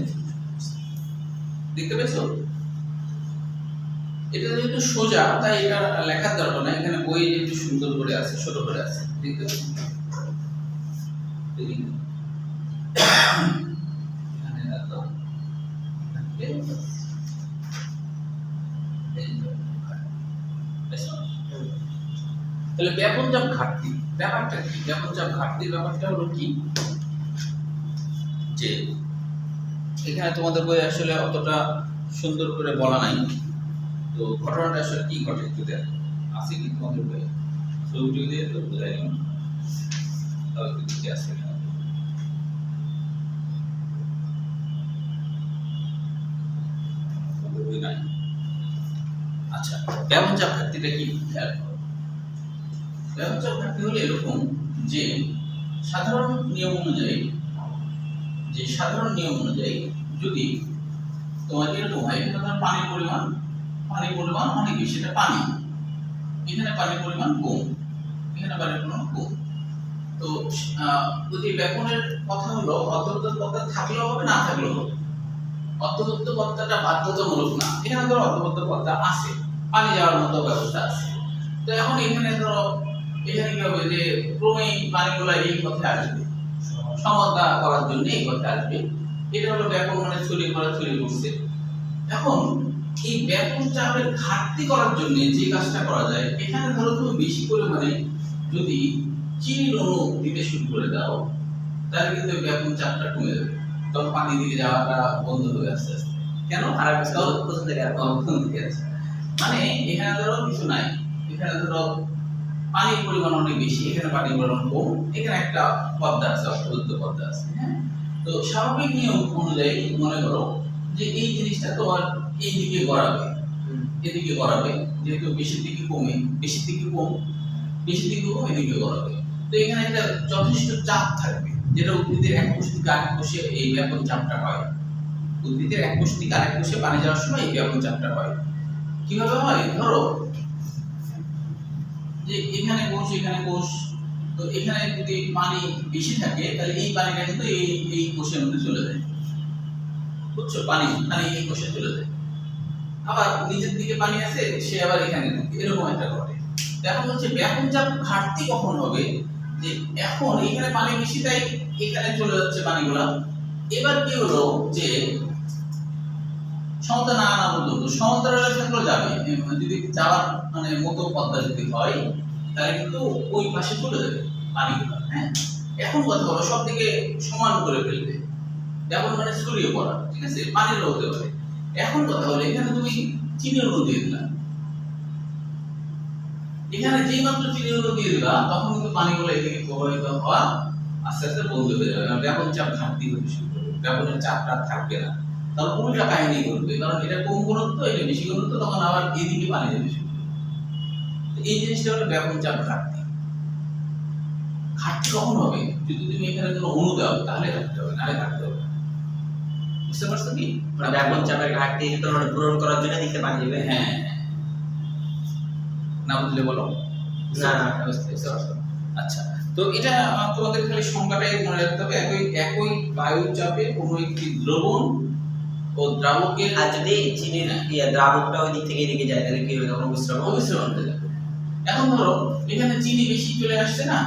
দেখতে পেয়েছো? এটা যেহেতু সোজা তাই এটা লেখার দরকার নাই, এখানে বই একটু সুন্দর করে আছে, ছোট করে আছে, দেখতে পাচ্ছেন? এখানে এত তাহলে ব্যাপনচাপ ঘাটতি ব্যাপারটা কি? ব্যাপনচাপ ঘাটতির ব্যাপারটা হলো কি যে এখানে তোমাদের বই আসলে অতটা সুন্দর করে বলা নাই, তো ঘটনাটা আসলে কি ঘটে একটু দেখো, আছে কি তোমাদের বই? ছবিটি দিয়ে তো বোঝাই না, তাও একটু দিকে আছে কিনা তোমাদের বই নাই। আচ্ছা, ব্যাপনচাপ ঘাটতিটা কি খেয়াল করো। ব্যাপনচাপ ঘাটতি হলো এরকম যে সাধারণ নিয়ম অনুযায়ী যদি তোমার এরকম হয়, এখানে ধর পানির পরিমাণ অনেক বেশি, এটা পানি, এখানে পানির পরিমাণ কম, এখানে পানির পরিমাণ কম, তো যদি ব্যাপনের কথা হলো অর্ধদত্ত পদ্মা থাকলেও হবে না থাকলেও হবে। অর্ধদত্ত পদ্মাটা বাধ্যতামূলক না, এখানে ধরো অর্ধদত্ত পদ্মা আছে, পানি যাওয়ার মতো ব্যবস্থা আছে। তো এখন এখানে ধরো এখানে কি হবে যে ক্রমেই পানিগুলো এই পথে আসবে, সমতা করার জন্য এই পথে আসবে, এটা হলো ব্যাপন মানে ছড়িয়ে পড়ছে। এখন এই ব্যাপন চাপের ঘাটতি করার জন্য যে কাজটা করা যায়, এখানে ধরো তুমি বেশি পরিমাণে যদি চিনির অণু দিতে শুরু করে দাও, তাহলে কিন্তু ব্যাপন চাপটা কমে যাবে, তখন পানি দিকে যাওয়াটা বন্ধ হবে আস্তে আস্তে। কেন? আর প্রথম থেকে আছে মানে এখানে ধরো কিছু নাই, এখানে ধরো পানির পরিমাণ অনেক বেশি, এখানে পানির পরিমাণ কম, এখানে একটা পদ্মা আছে, অর্ধদত্ত পদ্মা আছে, হ্যাঁ। তো স্বাভাবিক নিয়ম অনুযায়ী মনে করো যে এই জিনিসটা তোমার এই দিকে গড়াবে, এদিকে গড়াবে, যেহেতু বেশির দিকে কম, এদিকে গড়াবে। তো এখানে একটা যথেষ্ট চাপ থাকবে, যেটা উদ্ভিদের এক কোষ থেকে আরেক কোষে এই ব্যাপন চাপটা হয়। উদ্ভিদের এক কোষ থেকে আরেক কোষে পানি যাওয়ার সময় এই ব্যাপন চাপটা হয়। কিভাবে হয়? ধরো যে এখানে কোষ, তো এখানে যদি পানি বেশি থাকে তাহলে এই পানিটা কিন্তু এই কোষের মধ্যে চলে যায়, বুঝছো? পানি এই কোষে চলে যায়। আবার নিচের দিকে পানি আছে, সে আবার এখানে ঢুকে, এরকম একটা ঘটে। এখন হচ্ছে ব্যাপন চাপ ঘাটতি কখন হবে? যে এখন এখানে পানি বেশি তাই এখানে চলে যাচ্ছে পানিগুলা। এবার কি হলো যে সমতা না আনা পর্যন্ত সমান্তরালে থাকলেও যাবে, যদি যাওয়ার মানে মতো পদ্মা যদি হয় তাহলে কিন্তু ওই পাশে চলে যাবে পানিগুলো, হ্যাঁ। এখন কথা হলো সব দিকে সমান করে ফেলবে, যেমন মানে ছড়িয়ে পড়া, ঠিক আছে, পানির হতে পারে। এখন কথা হলো এখানে তুমি চিনির অণু দিয়ে দিলা, এখানে যেই মাত্র চিনির অণু দিয়ে দিলা তখন কিন্তু পানিগুলো এদিকে প্রবাহিত হওয়া আস্তে আস্তে বন্ধ হয়ে যাবে, ব্যাপন চাপ ঘাটতি হতে শুরু করবে, ব্যাপনের চাপটা থাকবে না, তাহলে উল্টা কাহিনী করবে, কারণ এটা কম ঘনত্ব, এটা বেশি ঘনত্ব, তখন আবার এদিকে পানি যাবে শুরু করবে। এই জিনিসটা হলো ব্যাপন চাপ ঘাটতি। কখন হবে? যদি তুমি এখানে কোনো অণু দাও তাহলে ঘাটতে হবে, নাহলে ঘাটতে হবে। বুঝতে পারছো কি? ব্যাপন চাপের ঘাটতি পূরণ করার জন্য দিতে পানি যাবে। হ্যাঁ, না বুঝলে বলো। না, বুঝতে পারছো? আচ্ছা, তো এটা তোমাদের খালি সংখ্যাটাই মনে রাখতে হবে, একই বায়ু চাপে কোনো একটি দ্রবণ ও দ্রাবকের, আর যদি চিনির দ্রাবকটা ওই দিক থেকে এদিকে যায় তাহলে কি হবে? তখন অবিশ্রবণ হয়ে যাবে। এখন ধরো এখানে চিনি বেশি চলে আসছে না,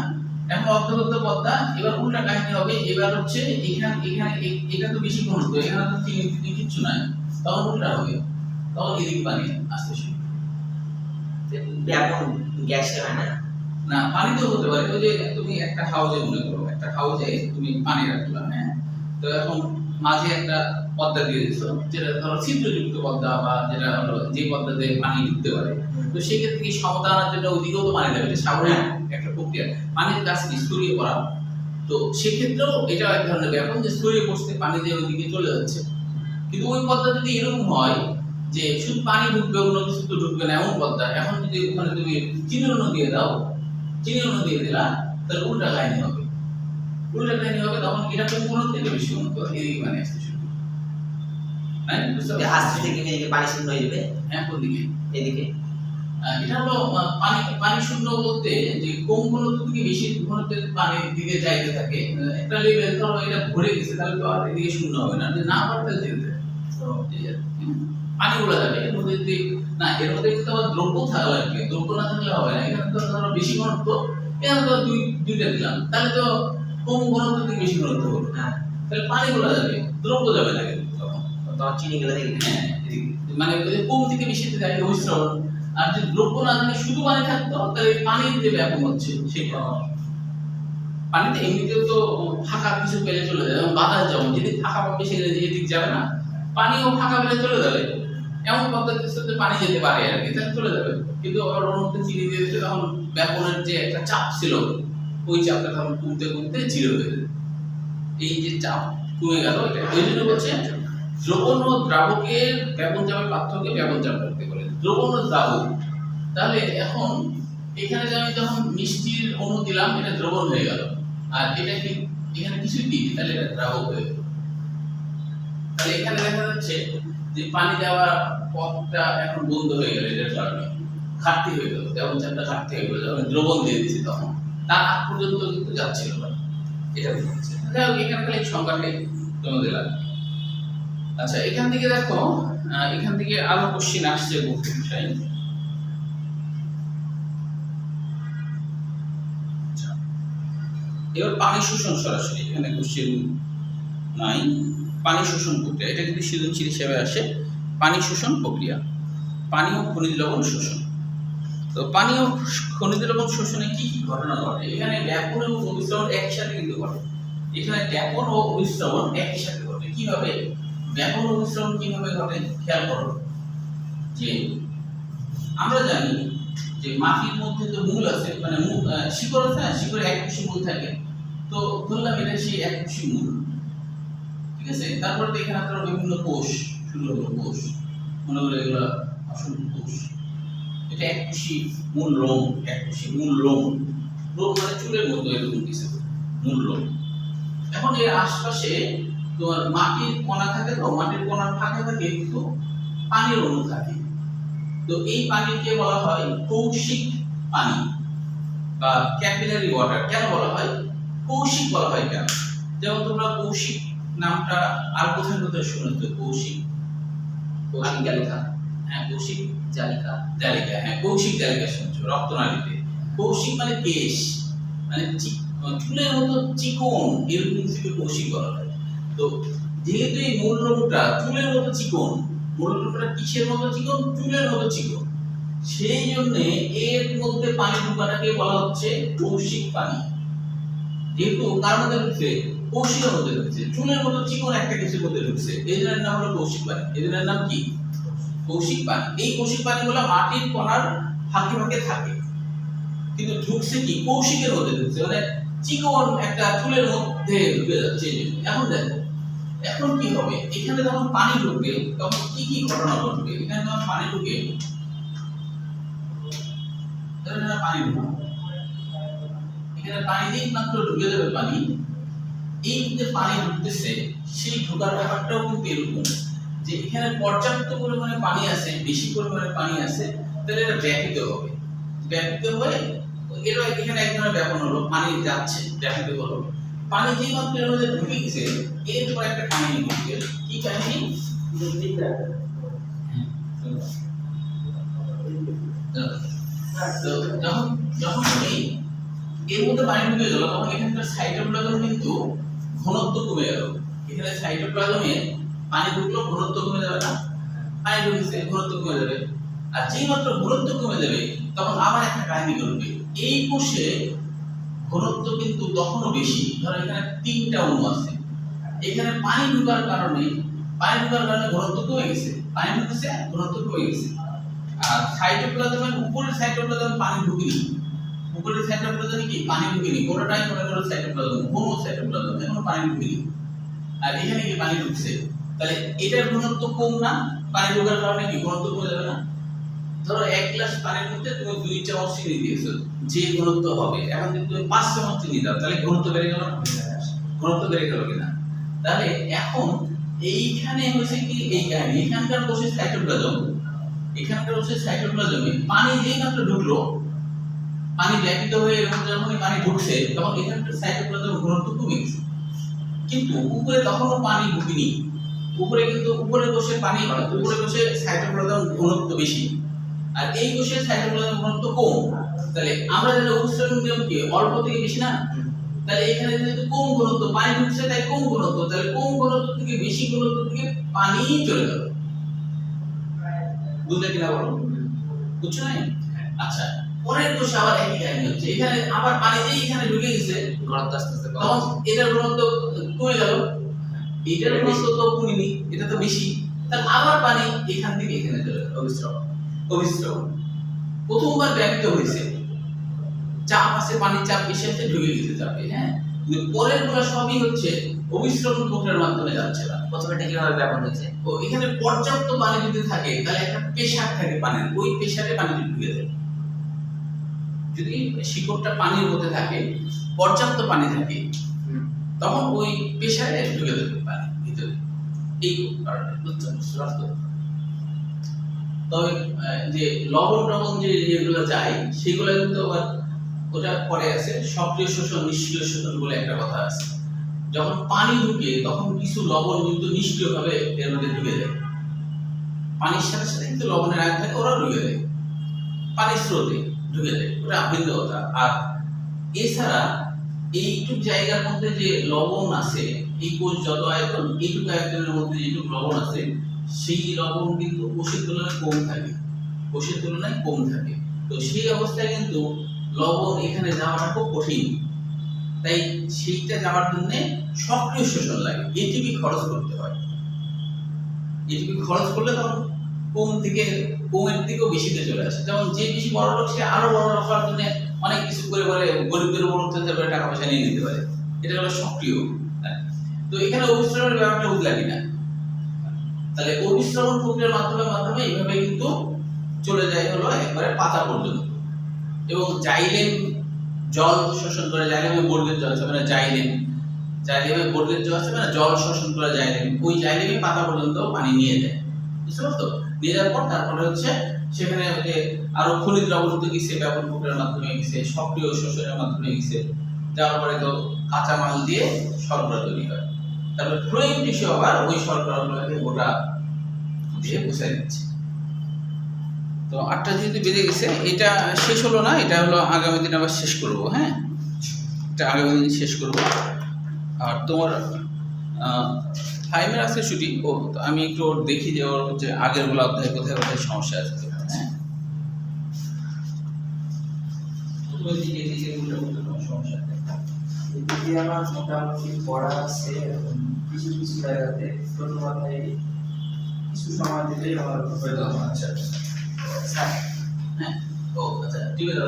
এখন অর্ধদত্ত পদ্মা, এবার উল্টা কাহিনী হবে, এবার হচ্ছে এখানে এটা তো বেশি ঘনত্ব, এখানে তো চিনি কিচ্ছু নাই, তখন উল্টা হবে, তখন এদিকে পানি আসতে শুরু। ব্যাপন গ্যাসে হয় না, না পানিতেও হতে পারে। ওই যে তুমি একটা হাউজে মনে করো, একটা হাউজে তুমি পানি রাখলা, হ্যাঁ, তো এখন মাঝে একটা পদ্মা দিয়ে দিছো, যেটা ধরো ছিদ্রযুক্ত পদ্মা বা যেটা হলো যে পদ্মাতে পানি ঢুকতে পারে, তো সেক্ষেত্রে কি সমতা আনার জন্য ওইদিকেও তো পানি দেবে, এটা স্বাভাবিক একটা প্রক্রিয়া, পানির কাজ কি ছড়িয়ে পড়া। তো সেক্ষেত্রেও এটা এক ধরনের ব্যাপন, যে ছড়িয়ে পড়ছে পানি দিয়ে ওইদিকে চলে যাচ্ছে। কিন্তু ওই পদ্মা যদি এরকম হয় যে শুধু পানি ঢুকবে, অন্য কিছু তো ঢুকবে না, এমন পদ্মা, এখন যদি ওখানে তুমি চিনির অণু দিয়ে দাও, চিনির অণু দিয়ে দিলা, তাহলে উল্টা কাহিনী হবে, তখন এটা কোন কোন থেকে বেশি উন্নত এদিকে পানি আসতে শুরু করবে, হ্যাঁ, বুঝতে পারছো? আস্তে থেকে এদিকে পানি শূন্য হয়ে যাবে, হ্যাঁ, কোন দিকে? এদিকে। এটা হলো পানি শূন্য বলতে যে কম ঘনত্ব থেকে বেশি ঘনত্বের পানির দিকে যাইতে থাকে, একটা লেভেল ধরো এটা ভরে গেছে, তাহলে তো আর এদিকে শূন্য হবে না, যে না পারে তাহলে যেতে হবে। ঠিক আছে। পানি গুলা যাবে এর মধ্যে যদি না এর মধ্যে কিন্তু আবার দ্রব্য থাকা লাগবে, দ্রব্য না থাকলে হবে না। এখানে তো ধরো বেশি ঘনত্ব, এখানে তো দুইটা দিলাম, তাহলে তো কম ঘনত্ব থেকে বেশি ঘনত্ব হলো, হ্যাঁ তাহলে পানি গুলা যাবে, দ্রব্য যাবে না কিন্তু তখন। তো চিনি গুলো দেখি হ্যাঁ, মানে ওই যে কম থেকে বেশিতে যায় অভিস্রবণ। আর যদি দ্রব্য না থাকে শুধু পানি থাকতো, তাহলে পানির যে ব্যাপন হচ্ছে সেটা পানিতে এমনিতেও তো ফাঁকা কিছু পেলে চলে যাবে, যেমন বাতাস যেমন যদি ফাঁকা পাবে সেটা এদিক যাবে না, পানিও ফাঁকা পেলে চলে যাবে, এমন পদ্ধতির সাথে পানি যেতে পারে আর কি, তাহলে চলে যাবে। কিন্তু আবার ওর মধ্যে চিনি দিয়ে দিলে তখন ব্যাপনের যে একটা চাপ ছিল, ওই চাপটা তখন কমতে কমতে জিরো হয়ে যাবে। এই যে চাপ কমে গেল, এটা ওই জন্য বলছে দ্রবণ ও দ্রাবকের ব্যাপন চাপের পার্থক্যকে ব্যাপন চাপ করতে বলে, দ্রবণ ও দ্রাবক। তাহলে এখন এখানে যে আমি যখন মিষ্টির অণু দিলাম এটা দ্রবণ হয়ে গেল, আর এটা কি এখানে কিছু দিই তাহলে এটা দ্রাবক হয়ে গেল। তাহলে এখানে দেখা যাচ্ছে যে পানি দেওয়ার পথটা এখন বন্ধ হয়ে গেল, এটার কারণে ঘাটতি হয়ে গেল, যেমন চাপটা ঘাটতি হয়ে গেল, যখন দ্রবণ দিয়ে দিচ্ছি তখন তার আগ পর্যন্ত কিন্তু যাচ্ছিল না, এটা হচ্ছে। যাই হোক এখানে খালি সংখ্যাটাই তোমাদের লাগবে। আচ্ছা এখান থেকে দেখো, এখান থেকে আরো কোশ্চেন আসছে বহু বিষয়। এবার পানি শোষণ সরাসরি এখানে কোশ্চেন নাই, পানি শোষণ প্রক্রিয়া এটা কিন্তু সৃজনশীল হিসেবে আসে। পানি শোষণ প্রক্রিয়া, পানি ও খনিজ লবণ শোষণ। তো পানি ও খনিজ লবণ শোষণে কি কি ঘটনা ঘটে? এখানে ব্যাপন এবং অভিস্রবণ একই সাথে কিন্তু ঘটে, এখানে ব্যাপন ও অভিস্রবণ একই সাথে ঘটে। কিভাবে ব্যাপন ও অভিস্রবণ কিভাবে ঘটে খেয়াল করো, যে আমরা জানি যে মাটির মধ্যে তো মূল আছে, মানে শিকড় আছে না, শিকড়ে এককোষী মূল থাকে। তো ধরলাম এটা সেই এককোষী মূল, ঠিক আছে। তারপরে তো এখানে আপনার বিভিন্ন কোষ শুরু হলো, কোষ মনে করে এগুলো অসংখ্য কোষ। এটা এককোষী মূল লোম, এককোষী মূল লোম, লোম মানে চুলের মতো এরকম কিছু মূল লোম। এখন এর আশপাশে তোমার মাটির কণা থাকে, তো মাটির কণার ফাঁকে থাকে কিন্তু পানির অণু থাকে। তো এই পানিকে বলা হয় কৌশিক পানি বা ক্যাপিলারি ওয়াটার। কেন বলা হয় কৌশিক বলা হয় কেন? যেমন তোমরা কৌশিক নামটা আর কোথায় কোথায় শুনেছো? কৌশিক, কৌশিক জালিকা, হ্যাঁ কৌশিক জালিকা, জালিকা, হ্যাঁ কৌশিক জালিকা শুনছো রক্তনালীতে। কৌশিক মানে কেশ, মানে চুলের মতো চিকন, এরকম কিছু কৌশিক বলা হয়। তো যেহেতু এই মূল লোমটা চুলের মতো চিকন, মূল লোমটা কিসের মতো চিকন? চুলের মতো চিকন, সেই জন্য এর মধ্যে পানি ঢোকাটাকে বলা হচ্ছে কৌশিক পানি। যেহেতু কার মধ্যে ঢুকছে? কৌশিকের মধ্যে ঢুকছে, চুলের মতো চিকন একটা কিছুর মধ্যে ঢুকছে, এই জন্য নাম হলো কৌশিক পানি। এই জন্য নাম কি? কৌশিক পানি। এই কৌশিক পানিগুলো মাটির কণার ফাঁকে ফাঁকে থাকে, কিন্তু ঢুকছে কি? কৌশিকের মধ্যে ঢুকছে, মানে চিকন একটা চুলের মধ্যে ঢুকে যাচ্ছে। এখন দেখো এখন কি হবে, এখানে যখন পানি ঢুকবে তখন কি কি ঘটনা ঘটবে? এখানে যখন পানি ঢুকে, পানি ঢুকবে, এখানে পানি দিয়ে মাত্র ঢুকে যাবে পানি। এই যে পানি ঢুকতেছে, সেই ঢোকার ব্যাপারটাও কিন্তু এরকম যে এখানে পর্যাপ্ত পরিমাণে পানি আছে, বেশি পরিমাণে পানি আছে, তাহলে এটা ব্যাপিত হবে। ব্যাপিত হয়ে এর এখানে এক ধরনের ব্যাপন হলো, পানি যাচ্ছে, ব্যাপিত হলো। পানি যেই মাত্র এর মধ্যে ঢুকে গেছে, এরপর একটা কাহিনী ঘটবে। কি কাহিনী? তো যখন যখন তুমি এর মধ্যে পানি ঢুকে গেল, তখন এখানকার সাইটোপ্লাজম কিন্তু ঘনত্ব কমে গেল। এখানে সাইটোপ্লাজমে পানি ঢুকলো, ঘনত্ব কমে যাবে না? পানি ঢুকেছে, ঘনত্ব কমে যাবে। আর যেই মাত্র ঘনত্ব কমে যাবে, তখন আবার একটা কাহিনী ঘটবে। এই কোষে ঘনত্ব কিন্তু তখনও বেশি। ধরো এখানে 3টা অণু আছে, এখানে পানি ঢোকার কারণে ঘনত্ব কমে গেছে, পানি ঢুকেছে, ঘনত্ব কমে গেছে। আর সাইটোপ্লাজমের উপরের সাইটোপ্লাজম পানি ঢুকেনি, উপরের সাইটোপ্লাজমে কি পানি ঢুকেনি, কোনটাই মনে করো সাইটোপ্লাজম, কোন সাইটোপ্লাজম এখনো পানি ঢুকেনি, আর এখানে কি পানি ঢুকছে। তাহলে এটার ঘনত্ব কম না? পানি ঢোকার কারণে কি ঘনত্ব কমে যাবে না? ধরো 1 গ্লাস পানির মধ্যে তুমি 2 চামচ চিনি দিয়েছো, যে ঘনত্ব হবে, এখন যদি তুমি 5 চামচ চিনি দাও, তাহলে ঘনত্ব বেড়ে গেল না? ঘনত্ব বেড়ে গেল কিনা? তাহলে এখন এইখানে হচ্ছে কি এই কাহিনী, এখানকার কোষের সাইটোপ্লাজম, এখানকার কোষের সাইটোপ্লাজমে পানি যেই মাত্র ঢুকলো, পানি ব্যাপিত হয়ে এর মধ্যে যখনই পানি ঢুকছে, তখন এখানকার সাইটোপ্লাজম ঘনত্ব কমে গেছে, কিন্তু উপরে তখনও পানি ঢুকেনি। উপরে কিন্তু উপরের কোষে পানি, উপরের কোষে সাইটোপ্লাজম ঘনত্ব বেশি, আর এই কোষে সাইটোপ্লাজম ঘনত্ব কম। তাহলে আমরা জানি অভিস্রবণ নিয়ম কি অল্প থেকে বেশি না? তাহলে এখানে যেহেতু কম ঘনত্ব পানি ঢুকছে, তাই কম ঘনত্ব, তাহলে কম ঘনত্ব থেকে বেশি ঘনত্ব থেকে পানি চলে গেল। বুঝলে কিনা বলো? বুঝছো না? আচ্ছা, পরের কোষে আবার একই কাহিনী হচ্ছে, এখানে আবার পানি দিয়ে এখানে ঢুকে গেছে, ঘনত্ব আস্তে আস্তে তখন এটার ঘনত্ব কমে গেল, এটার ঘনত্ব তো কমেনি, এটা তো বেশি, তাহলে আবার পানি এখান থেকে এখানে চলে গেল। অভিস্রবণ প্রথমবার ব্যাপিত হয়েছে, চাপ আছে, পানির চাপ বেশি আছে, ঢুকে গেছে চাপে, হ্যাঁ। কিন্তু পরের গুলো সবই হচ্ছে অভিস্রবণ প্রক্রিয়ার মাধ্যমে যাচ্ছে না। প্রথমেটা কিভাবে ব্যাপন হয়েছে? ও এখানে পর্যাপ্ত পানি যদি থাকে, তাহলে একটা প্রেসার থাকে পানির, ওই প্রেসারে পানি ঢুকে যায়। যদি শিকড়টা পানির মধ্যে থাকে, পর্যাপ্ত পানি থাকে, তখন ওই প্রেসারে ঢুকে যাবে পানি ভিতরে। এই কারণে বুঝতে। তবে যে লবণ টবণ যেগুলো যায়, সেগুলো কিন্তু আবার ওটা পরে আছে সক্রিয় শোষণ নিষ্ক্রিয় শোষণ বলে একটা কথা আছে। যখন পানি ঢুকে তখন কিছু লবণ কিন্তু নিষ্ক্রিয়ভাবে এর মধ্যে ঢুকে যায়, পানির সাথে সাথে কিন্তু লবণের আয়ন থাকে, ওরা ঢুকে যায়, পানির স্রোতে ঢুকে যায়, ওটা ভিন্ন কথা। আর এছাড়া এইটুক জায়গার মধ্যে যে লবণ আছে, এই কোষ যত আয়তন, এইটুকু আয়তনের মধ্যে যেটুকু লবণ আছে, সেই লবণ কিন্তু কোষের তুলনায় কম থাকে, কোষের তুলনায় কম থাকে। তো সেই অবস্থায় কিন্তু লবণ এখানে যাওয়াটা খুব কঠিন, তাই সেইটা যাওয়ার জন্য সক্রিয় শোষণ লাগে, এটিপি খরচ করতে হয়। এটিপি খরচ করলে তখন কম থেকে কমের দিকেও বেশিতে চলে আসে। যেমন যে বেশি বড় লোক, সে আরো বড় লোক হওয়ার জন্য অনেক কিছু করে বলে, গরিবদের উপর অত্যাচার করে টাকা পয়সা নিয়ে নিতে পারে, এটা হলো সক্রিয়। তো এখানে অভিস্রবণের ব্যাপারটা বুঝলা কিনা? তাহলে অভিস্রবণ প্রক্রিয়ার মাধ্যমে এইভাবে কিন্তু চলে যায় হলো একবারে পাতা পর্যন্ত। এবং জাইলেম জল শোষণ করে, জাইলেমে বর্গের জল আছে, মানে জাইলেমে বর্গের জল আছে, মানে জল শোষণ করে জাইলেম, ওই জাইলেমে পাতা পর্যন্ত পানি নিয়ে যায়। বুঝতে পারছো? নিয়ে যাওয়ার পর তারপরে হচ্ছে সেখানে যে আরো খনিজ দ্রবণত গেছে, ব্যাপন প্রক্রিয়ার মাধ্যমে গেছে, সক্রিয় শোষণের মাধ্যমে গেছে, যাওয়ার পরে তো কাঁচামাল দিয়ে শর্করা তৈরি হয়। তারপরে ফ্লোয়িং টিস্যু আবার ওই শর্করাগুলোকে গোটা দিয়ে বসে দিচ্ছে। তো 8টা যেহেতু বেজে গেছে, এটা শেষ হলো না, এটা হলো আগামী দিন আবার শেষ করব। হ্যাঁ, এটা আগামী দিন শেষ করব। আর তোমার টাইমের আছে ছুটি, ও আমি একটু ওর দেখি যে ওর যে আগের গুলো অধ্যায় কোথায় কোথায় সমস্যা আছে। হ্যাঁ, প্রথমে দিকে দিকে সমস্যা এদিকে আমার মোটামুটি পড়া আছে, কিছু কিছু জায়গাতে প্রথম অধ্যায়ে কিছু সময় দিলেই আমার হয়ে যাবে। আচ্ছা, হ্যাঁ, ও আচ্ছা, ঠিক আছে।